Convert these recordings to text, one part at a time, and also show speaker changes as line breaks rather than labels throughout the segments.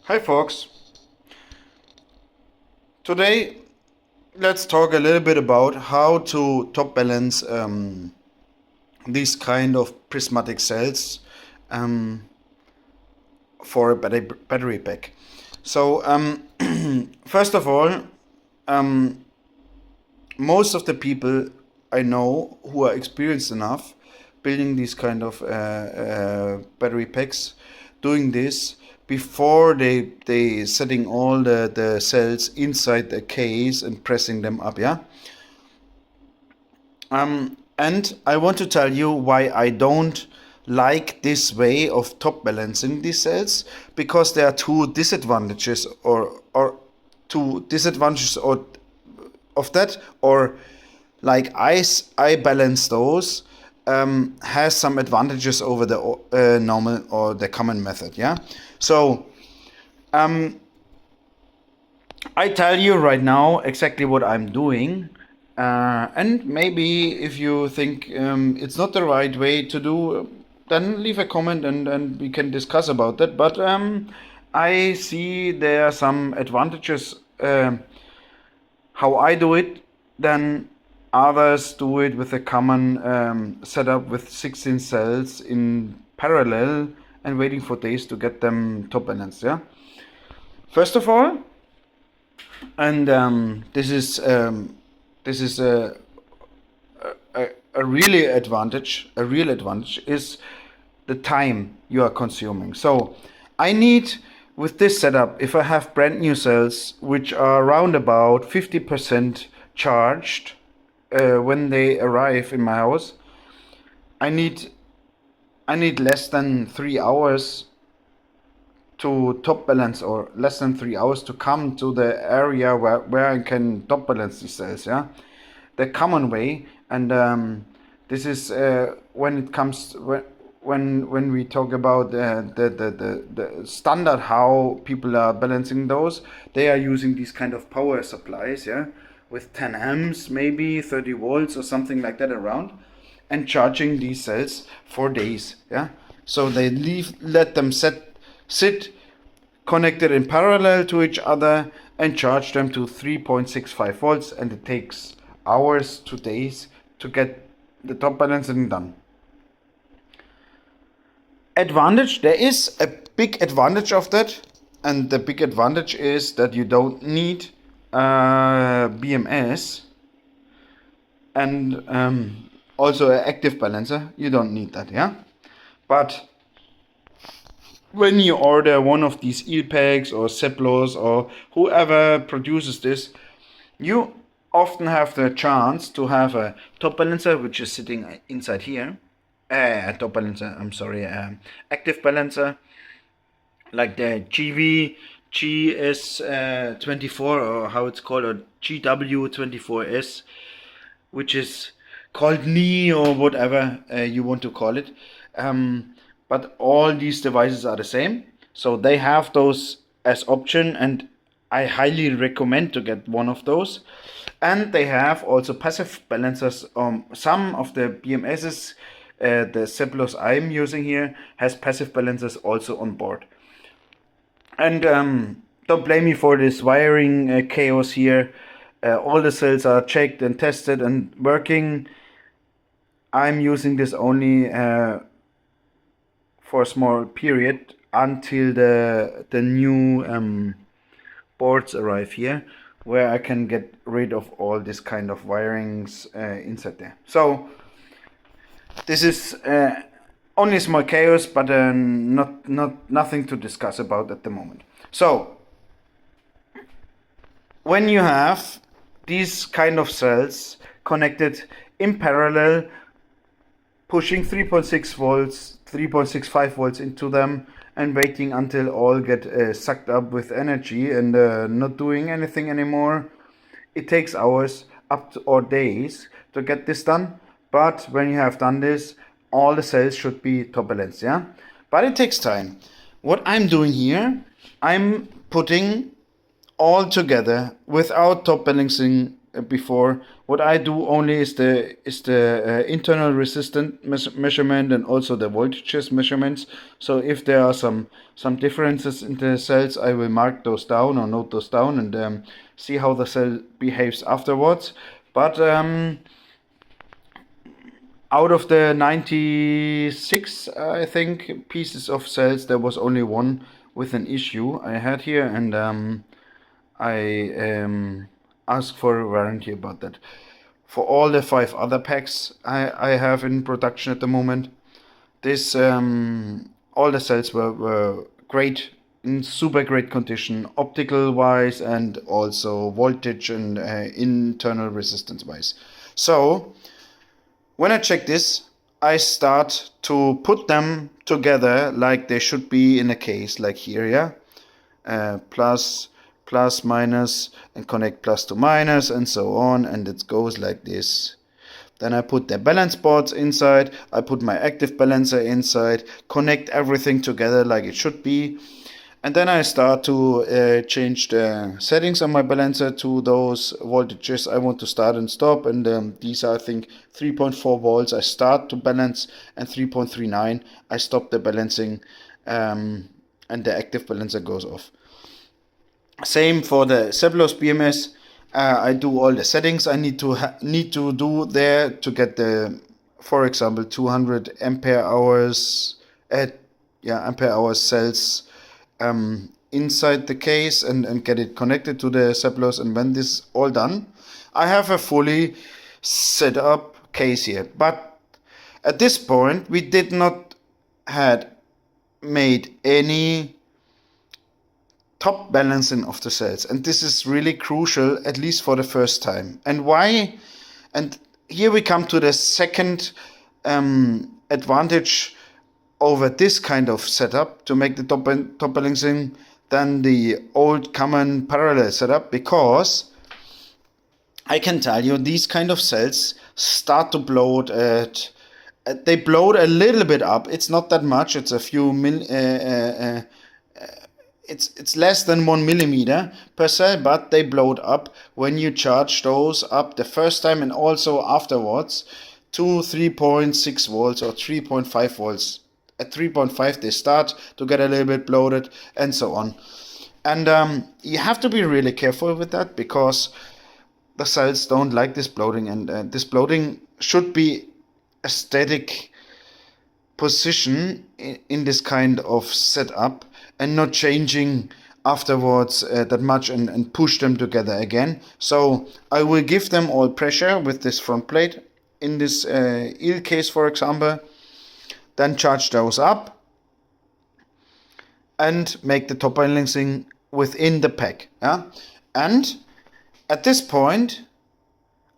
Hi folks, today let's talk a little bit about how to top balance these kind of prismatic cells for a battery pack. So first of all, most of the people I know who are experienced enough building these kind of battery packs, doing this before they setting all the cells inside the case and pressing them up, yeah. And I want to tell you why I don't like this way of top balancing these cells, because there are two disadvantages or two disadvantages or of that, or like I balance those has some advantages over the normal or the common method, yeah. So I tell you right now exactly what I'm doing, and maybe if you think it's not the right way to do, then leave a comment and we can discuss about that. But I see there are some advantages how I do it, then others do it with a common setup with 16 cells in parallel and waiting for days to get them top balanced, yeah. First of all, and this is a really advantage. A real advantage is the time you are consuming. So I need, with this setup, if I have brand new cells which are around about 50% charged when they arrive in my house, I need less than 3 hours to top balance, or less than 3 hours to come to the area where I can top balance these cells, yeah. The common way, and this is when it comes when we talk about the standard how people are balancing those, they are using these kind of power supplies, yeah, with 10 amps, maybe 30 volts or something like that around, and charging these cells for days, yeah. So they let them sit connected in parallel to each other and charge them to 3.65 volts, and it takes hours to days to get the top balancing done. Advantage, there is a big advantage of that, and the big advantage is that you don't need BMS and also an active balancer. You don't need that, yeah. But when you order one of these eel packs or Seplos or whoever produces this, you often have the chance to have a top balancer which is sitting inside here. Top balancer, I'm sorry, active balancer, like the GS24 or how it's called, or GW24S, which is called knee or whatever you want to call it. But all these devices are the same, so they have those as option, and I highly recommend to get one of those. And they have also passive balancers. Some of the BMSs, the Seplos I'm using here, has passive balancers also on board. And don't blame me for this wiring chaos here. All the cells are checked and tested and working. I'm using this only for a small period until the new boards arrive here, where I can get rid of all this kind of wirings inside there. So this is only small chaos, but nothing to discuss about at the moment. So when you have these kind of cells connected in parallel, pushing 3.6 volts, 3.65 volts into them, and waiting until all get sucked up with energy and not doing anything anymore, it takes hours or days to get this done. But when you have done this, all the cells should be top balanced, yeah. But it takes time. What I'm doing here, I'm putting all together without top balancing before. What I do only is the internal resistance measurement and also the voltages measurements. So if there are some differences in the cells, I will mark those down or note those down and see how the cell behaves afterwards. But out of the 96, I think, pieces of cells, there was only one with an issue I had here, and I asked for a warranty about that. For all the 5 other packs I have in production at the moment, this all the cells were great, in super great condition, optical wise and also voltage and internal resistance wise. So when I check this, I start to put them together like they should be in a case, like here, yeah? Plus, minus, and connect plus to minus, and so on, and it goes like this. Then I put the balance boards inside, I put my active balancer inside, connect everything together like it should be. And then I start to change the settings on my balancer to those voltages I want to start and stop. And these are, I think, 3.4 volts I start to balance, and 3.39 I stop the balancing, and the active balancer goes off. Same for the Seblos BMS. I do all the settings I need to do there to get the, for example, 200 ampere hours ampere hours cells inside the case and get it connected to the Seblos. And when this is all done, I have a fully set up case here. But at this point, we did not had made any top balancing of the cells, and this is really crucial, at least for the first time. And why? And here we come to the second advantage over this kind of setup to make the top balancing than the old common parallel setup, because I can tell you these kind of cells start to bloat at they bloat a little bit up. It's not that much. It's a few it's less than 1 millimeter per cell, but they bloat up when you charge those up the first time and also afterwards to 3.6 volts or 3.5 volts. At 3.5 they start to get a little bit bloated and so on. And you have to be really careful with that, because the cells don't like this bloating, and this bloating should be a static position in this kind of setup and not changing afterwards that much and push them together again. So I will give them all pressure with this front plate in this eel case, for example, then charge those up and make the top balancing within the pack. Yeah? And at this point,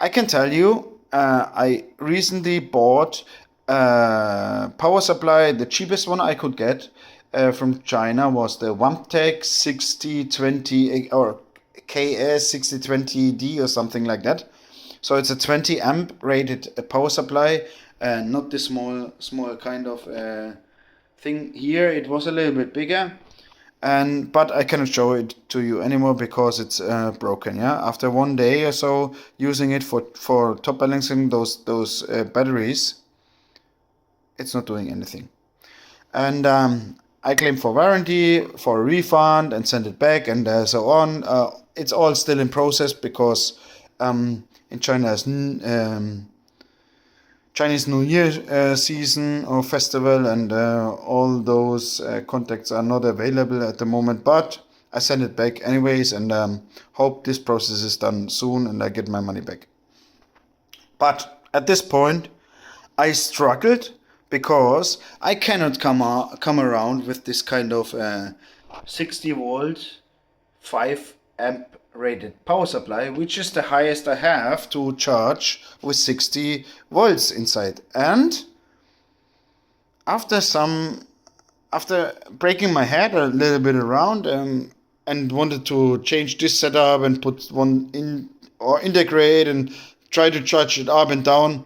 I can tell you, I recently bought a power supply. The cheapest one I could get from China was the Wamtec 6020 or KS 6020D or something like that. So it's a 20 amp rated power supply, not the small kind of thing here. It was a little bit bigger, but I cannot show it to you anymore because it's broken. Yeah, after 1 day or so using it for top balancing those batteries, it's not doing anything. And I claimed for warranty, for a refund, and sent it back, and so on. It's all still in process because in China's Chinese New Year season or festival, and all those contacts are not available at the moment. But I sent it back anyways, and hope this process is done soon and I get my money back. But at this point, I struggled because I cannot come around with this kind of 60 volt 5 amp rated power supply, which is the highest I have to charge with 60 volts inside. And after breaking my head a little bit around and wanted to change this setup and put one in or integrate and try to charge it up and down,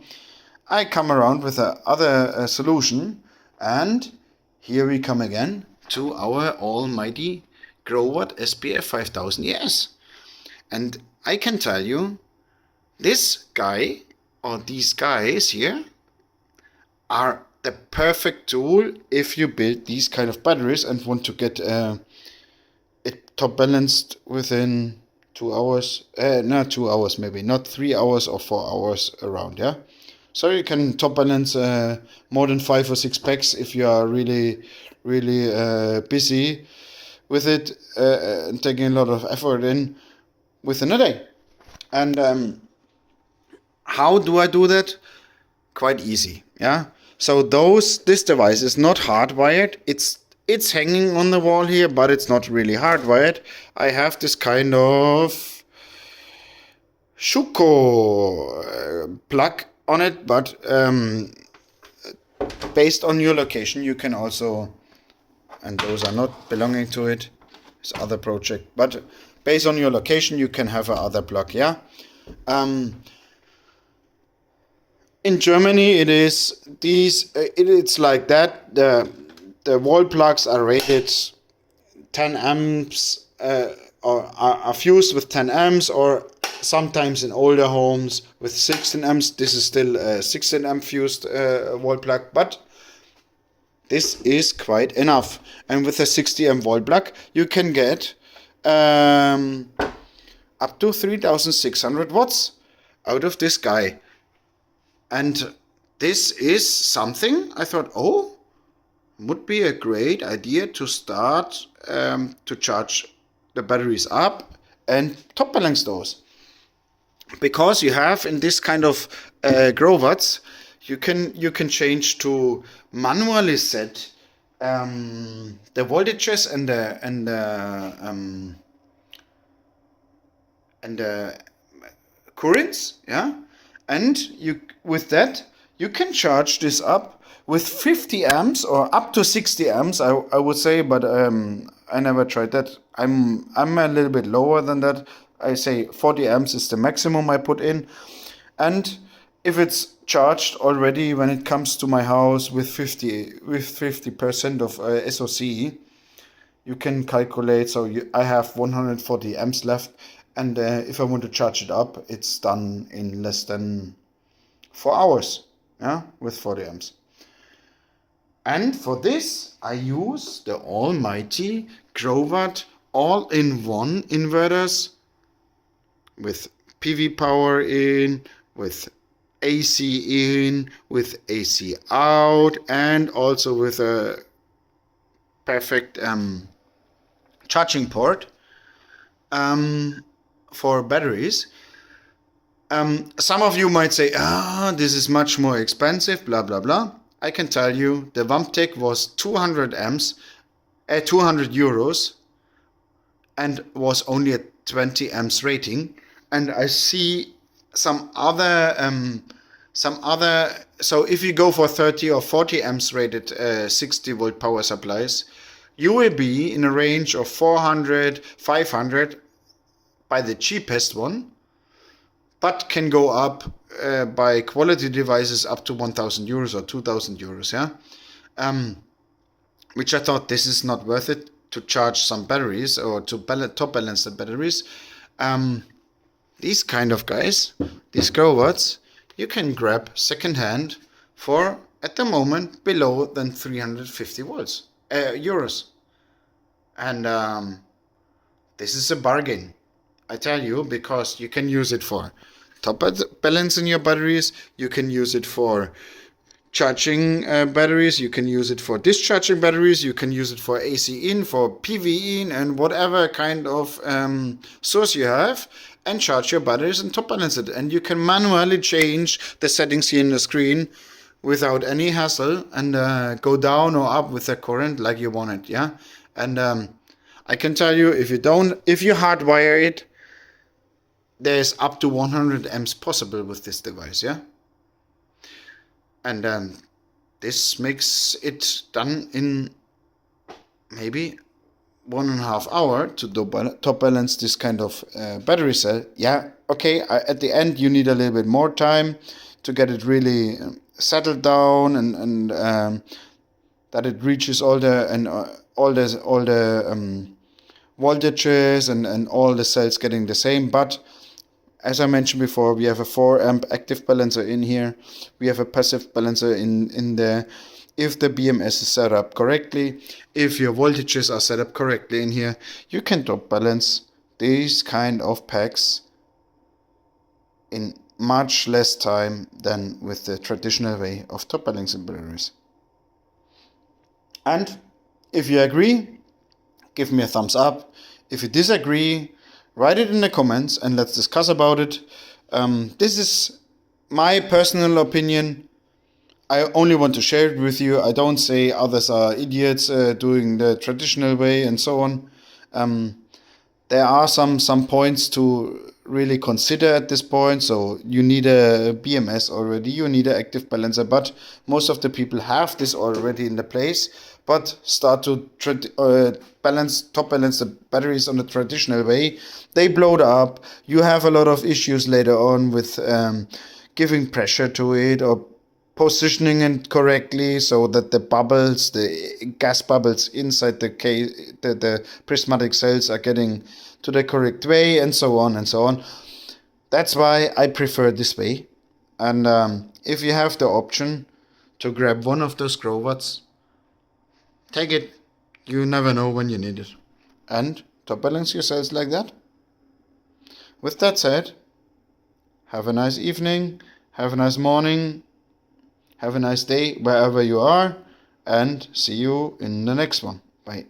I come around with another solution, and here we come again to our almighty Growatt SPF5000ES. And I can tell you, This guy or these guys here are the perfect tool if you build these kind of batteries and want to get it top balanced within 2 hours. Not 2 hours, maybe not 3 hours or 4 hours around. Yeah, so you can top balance more than 5 or 6 packs if you are really busy with it and taking a lot of effort in within a day. And how do I do that? Quite easy. Yeah. So this device is not hardwired. It's hanging on the wall here, but it's not really hardwired. I have this kind of Schuko plug on it, but based on your location, you can also, and those are not belonging to it, it's other project, but based on your location, you can have a other plug. Yeah. In Germany, it is these. It's like that. The wall plugs are rated 10 amps, or are fused with 10 amps, or sometimes in older homes with 16 amps. This is still a 16 amp fused wall plug, but this is quite enough. And with a 60 amp wall plug, you can get up to 3600 watts out of this guy. And this is something I thought, oh, would be a great idea to start to charge the batteries up and top balance those. Because you have in this kind of Growatts, you can change to manually set the voltages and the currents, yeah. And with that, you can charge this up with 50 amps or up to 60 amps, I would say, but I never tried that. I'm a little bit lower than that. I say 40 amps is the maximum I put in. And if it's charged already when it comes to my house with 50% of SOC, you can calculate. So I have 140 amps left. And if I want to charge it up, it's done in less than 4 hours, yeah, with 40 amps. And for this, I use the almighty Growatt all-in-one inverters with PV power in, with AC in, with AC out, and also with a perfect charging port. For batteries. Some of you might say, this is much more expensive, blah, blah, blah. I can tell you the Vamptec was 200 amps, 200 euros, and was only a 20 amps rating. And I see some other, so if you go for 30 or 40 amps rated 60 volt power supplies, you will be in a range of 400, 500, by the cheapest one, but can go up by quality devices up to 1,000 euros or 2,000 euros, yeah. Which I thought this is not worth it to charge some batteries or to top balance the batteries. These kind of guys, these Growatts, you can grab secondhand for at the moment below than 350 euros, and this is a bargain. I tell you, because you can use it for top balancing your batteries, you can use it for charging batteries, you can use it for discharging batteries, you can use it for AC in, for PV in, and whatever kind of source you have, and charge your batteries and top balance it. And you can manually change the settings here in the screen without any hassle, and go down or up with the current like you want it, yeah. And I can tell you, if you hardwire it, there's up to 100 amps possible with this device, yeah. And this makes it done in maybe 1.5 hours to top balance this kind of battery cell. Yeah, okay. At the end, you need a little bit more time to get it really settled down, and that it reaches all the voltages and all the cells getting the same. But As I mentioned before, we have a 4 amp active balancer in here. We have a passive balancer in there. If the BMS is set up correctly, if your voltages are set up correctly in here, you can top balance these kind of packs in much less time than with the traditional way of top balancing batteries. And if you agree, give me a thumbs up. If you disagree, write it in the comments and let's discuss about it. This is my personal opinion. I only want to share it with you. I don't say others are idiots doing the traditional way and so on. There are some points to really consider at this point. So you need a BMS already, you need an active balancer, but most of the people have this already in the place, but start to top balance the batteries on the traditional way. They blow up. You have a lot of issues later on with giving pressure to it or positioning it correctly so that the bubbles, the gas bubbles inside the prismatic cells are getting to the correct way, and so on and so on. That's why I prefer this way. And if you have the option to grab one of those Growatts, take it. You never know when you need it. And top balance your cells like that. With that said, have a nice evening, have a nice morning, have a nice day wherever you are, and see you in the next one. Bye.